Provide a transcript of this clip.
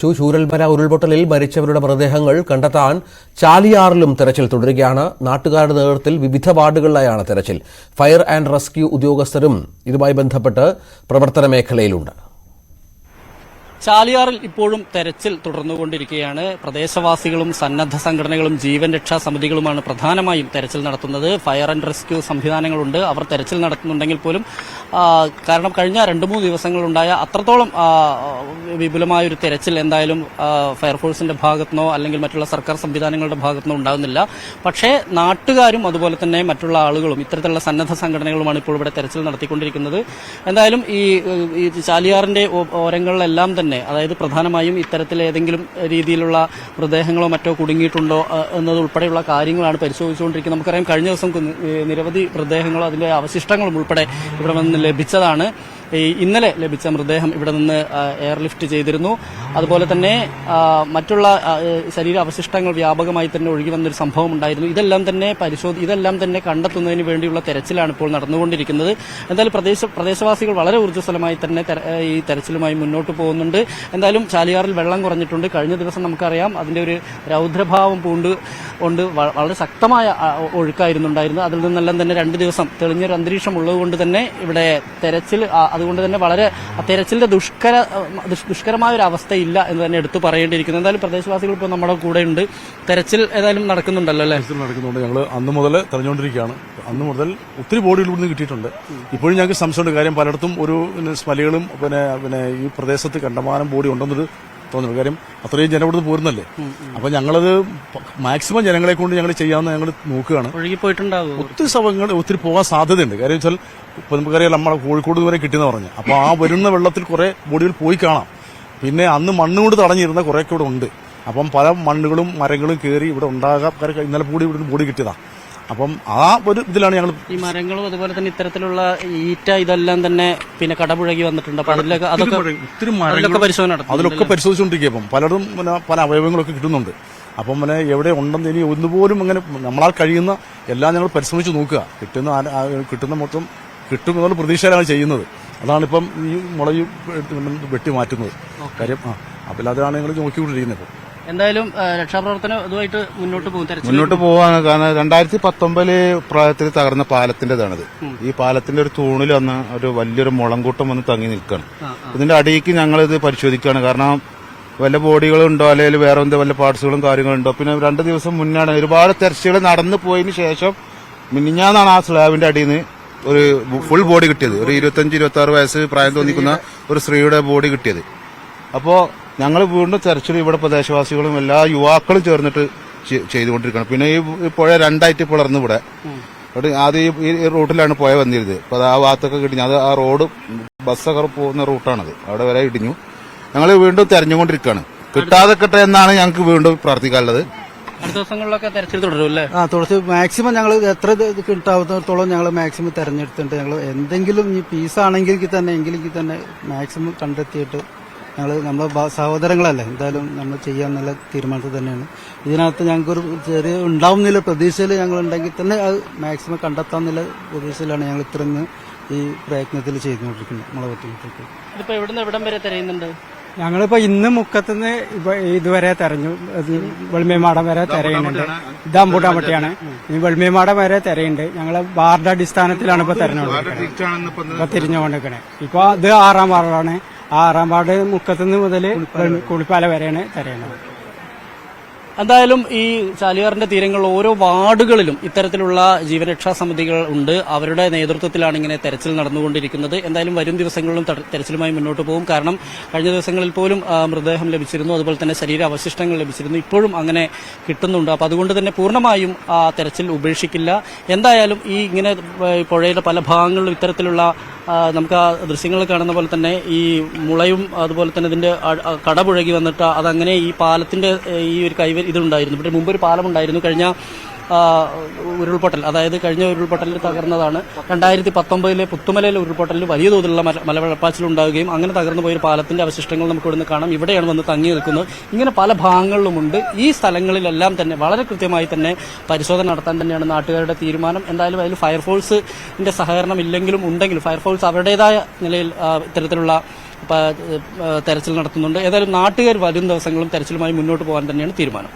ചൂരൽമല ഉരുൾപൊട്ടലിൽ മരിച്ചവരുടെ മൃതദേഹങ്ങൾ കണ്ടെത്താൻ ചാലിയാറിലും തെരച്ചിൽ തുടരുകയാണ്. നാട്ടുകാരുടെ നേതൃത്വത്തിൽ വിവിധ വാർഡുകളിലായാണ് തെരച്ചിൽ. ഫയർ ആൻഡ് റെസ്ക്യൂ ഉദ്യോഗസ്ഥരും ഇതുമായി ബന്ധപ്പെട്ട് പ്രവർത്തന മേഖലയിലുണ്ട്. ചാലിയാറിൽ ഇപ്പോഴും തെരച്ചിൽ തുടർന്നുകൊണ്ടിരിക്കുകയാണ്. പ്രദേശവാസികളും സന്നദ്ധ സംഘടനകളും ജീവൻ രക്ഷാ സമിതികളുമാണ് പ്രധാനമായും തെരച്ചിൽ നടത്തുന്നത്. ഫയർ ആൻഡ് റെസ്ക്യൂ സംവിധാനങ്ങളുണ്ട്. അവർ തെരച്ചിൽ നടത്തുന്നുണ്ടെങ്കിൽ പോലും കാരണം കഴിഞ്ഞ 2-3 ദിവസങ്ങളുണ്ടായ അത്രത്തോളം വിപുലമായ ഒരു തെരച്ചിൽ എന്തായാലും ഫയർഫോഴ്സിന്റെ ഭാഗത്തുനിന്നോ അല്ലെങ്കിൽ മറ്റുള്ള സർക്കാർ സംവിധാനങ്ങളുടെ ഭാഗത്തുനിന്നോ ഉണ്ടാകുന്നില്ല. പക്ഷേ നാട്ടുകാരും അതുപോലെ തന്നെ മറ്റുള്ള ആളുകളും ഇത്തരത്തിലുള്ള സന്നദ്ധ സംഘടനകളുമാണ് ഇപ്പോൾ ഇവിടെ തെരച്ചിൽ നടത്തിക്കൊണ്ടിരിക്കുന്നത്. എന്തായാലും ഈ ചാലിയാറിന്റെ ഓരങ്ങളിലെല്ലാം തന്നെ, അതായത് പ്രധാനമായും ഇത്തരത്തിൽ ഏതെങ്കിലും രീതിയിലുള്ള മൃതദേഹങ്ങളോ മറ്റോ കുടുങ്ങിയിട്ടുണ്ടോ എന്നതുൾപ്പെടെയുള്ള കാര്യങ്ങളാണ് പരിശോധിച്ചുകൊണ്ടിരിക്കുന്നത്. നമുക്കറിയാം, കഴിഞ്ഞ ദിവസം നിരവധി മൃതദേഹങ്ങളോ അതിന്റെ അവശിഷ്ടങ്ങളും ഉൾപ്പെടെ ഇവിടെ നിന്ന് ലഭിച്ചതാണ്. ഇന്നലെ ലഭിച്ച മൃതദേഹം ഇവിടെ നിന്ന് എയർലിഫ്റ്റ് ചെയ്തിരുന്നു. അതുപോലെ തന്നെ മറ്റുള്ള ശരീര അവശിഷ്ടങ്ങൾ വ്യാപകമായി തന്നെ ഒഴുകി വന്നൊരു സംഭവം ഉണ്ടായിരുന്നു. ഇതെല്ലാം തന്നെ കണ്ടെത്തുന്നതിന് വേണ്ടിയുള്ള തെരച്ചിലാണ് ഇപ്പോൾ നടന്നുകൊണ്ടിരിക്കുന്നത്. എന്തായാലും പ്രദേശവാസികൾ വളരെ ഊർജ്ജസ്വലമായി തന്നെ ഈ തെരച്ചിലുമായി മുന്നോട്ട് പോകുന്നുണ്ട്. എന്തായാലും ചാലിയാറിൽ വെള്ളം കുറഞ്ഞിട്ടുണ്ട്. കഴിഞ്ഞ ദിവസം നമുക്കറിയാം അതിന്റെ ഒരു രൗദ്രഭാവം കൊണ്ട് വളരെ ശക്തമായ ഒഴുക്കായിരുന്നുണ്ടായിരുന്നു. അതിൽ നിന്നെല്ലാം തന്നെ 2 ദിവസം തെളിഞ്ഞൊരു അന്തരീക്ഷം ഉള്ളതുകൊണ്ട് തന്നെ ഇവിടെ തെരച്ചിൽ അതുകൊണ്ട് തന്നെ വളരെ തെരച്ചിലിന്റെ ദുഷ്കരമായ ഒരു അവസ്ഥയില്ല എന്ന് തന്നെ എടുത്തു പറയേണ്ടിയിരിക്കുന്നു. എന്തായാലും പ്രദേശവാസികൾ ഇപ്പോൾ നമ്മുടെ കൂടെ ഉണ്ട്. തെരച്ചിൽ ഏതായാലും നടക്കുന്നുണ്ടല്ലോ അല്ലേ? നടക്കുന്നുണ്ട്. ഞങ്ങൾ അന്ന് മുതൽ തെരഞ്ഞുകൊണ്ടിരിക്കുകയാണ്. അന്ന് മുതൽ ഒത്തിരി ബോഡികൾ ഇവിടുന്ന് കിട്ടിയിട്ടുണ്ട്. ഇപ്പോഴും ഞങ്ങൾക്ക് സംശയമുണ്ട്. കാര്യം പലയിടത്തും ഒരു സ്മലുകളും പിന്നെ ഈ പ്രദേശത്ത് കണ്ടമാനം ബോഡി ഉണ്ടെന്നൊരു തോന്നുന്നു. കാര്യം അത്രയും ജനം ഇവിടുന്ന് പോരുന്നല്ലേ. അപ്പൊ ഞങ്ങളത് മാക്സിമം ജനങ്ങളെ കൊണ്ട് ഞങ്ങൾ ചെയ്യാമെന്ന് ഞങ്ങൾ നോക്കുകയാണ്. ഒഴുകിപ്പോയിട്ടുണ്ടാവും. ഒത്തിരി സ്ഥലങ്ങൾ ഒത്തിരി പോകാൻ സാധ്യതയുണ്ട്. കാര്യം വെച്ചാൽ ഇപ്പൊ നമുക്കറിയാം, നമ്മളെ കോഴിക്കോട് വരെ കിട്ടിയെന്ന് പറഞ്ഞു. അപ്പൊ ആ വരുന്ന വെള്ളത്തിൽ കുറെ ബോഡികൾ പോയി കാണാം. പിന്നെ അന്ന് മണ്ണുകൊണ്ട് തടഞ്ഞിരുന്ന കുറെയൊക്കെ ഇവിടെ ഉണ്ട്. അപ്പം പല മണ്ണുകളും മരങ്ങളും കയറി ഇവിടെ ഉണ്ടാകാം. ഇന്നലെ കൂടി ഇവിടുന്ന് ബോഡി കിട്ടിയതാ. അപ്പം ആ ഒരു ഇതിലാണ് ഞങ്ങൾ ഈ മരങ്ങളും അതുപോലെ തന്നെ ഇത്തരത്തിലുള്ള ഈറ്റ ഇതെല്ലാം തന്നെ പിന്നെ കടപുഴകി വന്നിട്ടുണ്ട്. അപ്പൊ ഒത്തിരി മരങ്ങളൊക്കെ പരിശോധന നടത്തും. അതിലൊക്കെ പരിശോധിച്ചുകൊണ്ടിരിക്കുക. അപ്പം പലരും പല അവയവങ്ങളൊക്കെ കിട്ടുന്നുണ്ട്. അപ്പം പിന്നെ എവിടെ ഉണ്ടെന്ന് ഇനി ഒന്നുപോലും അങ്ങനെ നമ്മളാൽ കഴിയുന്ന എല്ലാം ഞങ്ങൾ പരിശ്രമിച്ച് നോക്കുക. കിട്ടുന്ന മൊത്തം കിട്ടുമെന്നുള്ള പ്രതീക്ഷയിലാണ് ചെയ്യുന്നത്. അതാണിപ്പം ഈ മുളക് വെട്ടി മാറ്റുന്നത്. കാര്യം അപ്പം അതാണ് ഞങ്ങൾ നോക്കിക്കൊണ്ടിരിക്കുന്നത്. ഇപ്പം എന്തായാലും രക്ഷാപ്രവർത്തനം ഇതുമായിട്ട് മുന്നോട്ട് പോവാണ്. കാരണം 2019 പ്രായത്തിൽ തകർന്ന പാലത്തിന്റേതാണിത്. ഈ പാലത്തിന്റെ ഒരു തൂണിൽ വന്ന് ഒരു വലിയൊരു മുളങ്കൂട്ടം വന്ന് തങ്ങി നിൽക്കുകയാണ്. ഇതിന്റെ അടിയിലേക്ക് ഞങ്ങളിത് പരിശോധിക്കുകയാണ്. കാരണം വല്ല ബോഡികളുണ്ടോ അല്ലെങ്കിൽ വേറെ എന്ത് വല്ല പാർട്സുകളും കാര്യങ്ങളുണ്ടോ. പിന്നെ 2 ദിവസം മുന്നാണ് ഒരുപാട് തെരച്ചിലുകൾ നടന്നു പോയതിനു ശേഷം മിനിഞ്ഞാന്നാണ് ആ സ്ലാബിന്റെ അടിയിൽ നിന്ന് ഒരു ഫുൾ ബോഡി കിട്ടിയത്. ഒരു 25-26 വയസ്സ് പ്രായം തോന്നിക്കുന്ന ഒരു സ്ത്രീയുടെ ബോഡി കിട്ടിയത്. അപ്പോ ഞങ്ങൾ വീണ്ടും തെരച്ചിൽ ഇവിടെ പ്രദേശവാസികളും എല്ലാ യുവാക്കളും ചേർന്നിട്ട് ചെയ്തുകൊണ്ടിരിക്കണം. പിന്നെ ഈ പുഴ 2ആയിട്ട് പിളർന്നു ഇവിടെ. ആദ്യം ഈ റൂട്ടിലാണ് പുഴ വന്നിരുന്നത്. അപ്പൊ അത് ആ ഭാഗത്തൊക്കെ കിട്ടിഞ്ഞു. അത് ആ റോഡ് ബസ്സൊക്കെ പോകുന്ന റൂട്ടാണത്. അവിടെ വരെ ഇടിഞ്ഞു. ഞങ്ങൾ വീണ്ടും തെരഞ്ഞുകൊണ്ടിരിക്കുകയാണ്. കിട്ടാതെ കിട്ടെ എന്നാണ് ഞങ്ങൾക്ക് വീണ്ടും പ്രാർത്ഥിക്കാനുള്ളത്. അടുത്ത ദിവസങ്ങളിലൊക്കെ തെരച്ചിൽ തുടരുമല്ലേ? തുടർച്ച് മാക്സിമം ഞങ്ങൾ എത്ര കിട്ടാവുന്നിടത്തോളം ഞങ്ങൾ മാക്സിമം തെരഞ്ഞെടുത്തിട്ട് ഞങ്ങൾ എന്തെങ്കിലും ഈ പീസാണെങ്കിൽ തന്നെ എങ്കിലും തന്നെ മാക്സിമം കണ്ടെത്തിയിട്ട് ഞങ്ങൾ നമ്മളെ സഹോദരങ്ങളല്ലേ, എന്തായാലും നമ്മൾ ചെയ്യാന്നുള്ള തീരുമാനത്തിൽ തന്നെയാണ്. ഇതിനകത്ത് ഞങ്ങൾക്കൊരു ചെറിയ ഉണ്ടാവുന്നില്ല പ്രതീക്ഷയിൽ ഞങ്ങൾ ഉണ്ടെങ്കിൽ തന്നെ അത് മാക്സിമം കണ്ടെത്താന്നുള്ള പ്രതീക്ഷയിലാണ് ഞങ്ങൾ ഇത്രയും ഈ പ്രയത്നത്തിൽ ചെയ്തുകൊണ്ടിരിക്കുന്നത്. നമ്മളെ പറ്റുമ്പോഴത്തേക്ക് ഇതിപ്പോ എവിടുന്ന് എവിടം വരെ തെരയുന്നുണ്ട്? ഞങ്ങളിപ്പോ ഇന്ന് മുക്കത്തുനിന്ന് ഇതുവരെ തെരഞ്ഞു. വെള്ളിമേമാടം വരെ തെരയുന്നുണ്ട്. ഇത് അമ്പൂട്ടാമ്പട്ടിയാണ്. ഈ വെള്ളിമേമാടം വരെ തെരയുണ്ട്. ഞങ്ങള് വാർഡ് അടിസ്ഥാനത്തിലാണ് ഇപ്പൊ തെരഞ്ഞെടുക്കുന്നത്. തിരിഞ്ഞുകൊണ്ടിരിക്കണേ. ഇപ്പൊ ഇത് 6ാം വാർഡാണ്. 6ാം വാർഡ് മുക്കത്തുനിന്ന് മുതൽ കുളിപ്പാല വരെയാണ് തെരയുന്നത്. എന്തായാലും ഈ ചാലിയാറിന്റെ തീരങ്ങളിൽ ഓരോ വാർഡുകളിലും ഇത്തരത്തിലുള്ള ജീവരക്ഷാ സമിതികൾ ഉണ്ട്. അവരുടെ നേതൃത്വത്തിലാണ് ഇങ്ങനെ തെരച്ചിൽ നടന്നുകൊണ്ടിരിക്കുന്നത്. എന്തായാലും വരും ദിവസങ്ങളിലും തെരച്ചിലുമായി മുന്നോട്ട് പോകും. കാരണം കഴിഞ്ഞ ദിവസങ്ങളിൽ പോലും മൃതദേഹം ലഭിച്ചിരുന്നു, അതുപോലെ തന്നെ ശരീര അവശിഷ്ടങ്ങൾ ലഭിച്ചിരുന്നു. ഇപ്പോഴും അങ്ങനെ കിട്ടുന്നുണ്ട്. അപ്പൊ അതുകൊണ്ട് തന്നെ പൂർണ്ണമായും ആ തെരച്ചിൽ ഉപേക്ഷിക്കില്ല. എന്തായാലും ഈ ഇങ്ങനെ പുഴയുടെ പല ഭാഗങ്ങളിലും ഇത്തരത്തിലുള്ള നമുക്ക് ആ ദൃശ്യങ്ങൾ കാണുന്ന പോലെ തന്നെ ഈ മുളയും അതുപോലെ തന്നെ ഇതിന്റെ കടപുഴകി വന്നിട്ട് അതങ്ങനെ ഈ പാലത്തിന്റെ ഈ ഒരു ഇതുണ്ടായിരുന്നു. ഇവിടെ മുമ്പ് ഒരു പാലം ഉണ്ടായിരുന്നു. കഴിഞ്ഞ ഉരുൾപൊട്ടൽ, അതായത് കഴിഞ്ഞ ഉരുൾപൊട്ടലിൽ തകർന്നതാണ്. 2019 പുത്തുമലയിലെ ഉരുൾപൊട്ടലിൽ വലിയ തോതിലുള്ള മലവെള്ളപ്പാച്ചിലുണ്ടാവുകയും അങ്ങനെ തകർന്നു പോയൊരു പാലത്തിന്റെ അവശിഷ്ടങ്ങൾ നമുക്ക് ഇവിടുന്ന് കാണാം. ഇവിടെയാണ് വന്ന് തങ്ങി നിൽക്കുന്നത്. ഇങ്ങനെ പല ഭാഗങ്ങളിലുമുണ്ട്. ഈ സ്ഥലങ്ങളിലെല്ലാം തന്നെ വളരെ കൃത്യമായി തന്നെ പരിശോധന നടത്താൻ തന്നെയാണ് നാട്ടുകാരുടെ തീരുമാനം. എന്തായാലും അതിൽ ഫയർഫോഴ്സിന്റെ സഹകരണം ഇല്ലെങ്കിലും ഉണ്ടെങ്കിലും ഫയർഫോഴ്സ് അവരുടേതായ നിലയിൽ ഇത്തരത്തിലുള്ള തെരച്ചിൽ നടത്തുന്നുണ്ട്. ഏതായാലും നാട്ടുകാർ വരും ദിവസങ്ങളും തെരച്ചിലുമായി മുന്നോട്ട് പോകാൻ തന്നെയാണ് തീരുമാനം.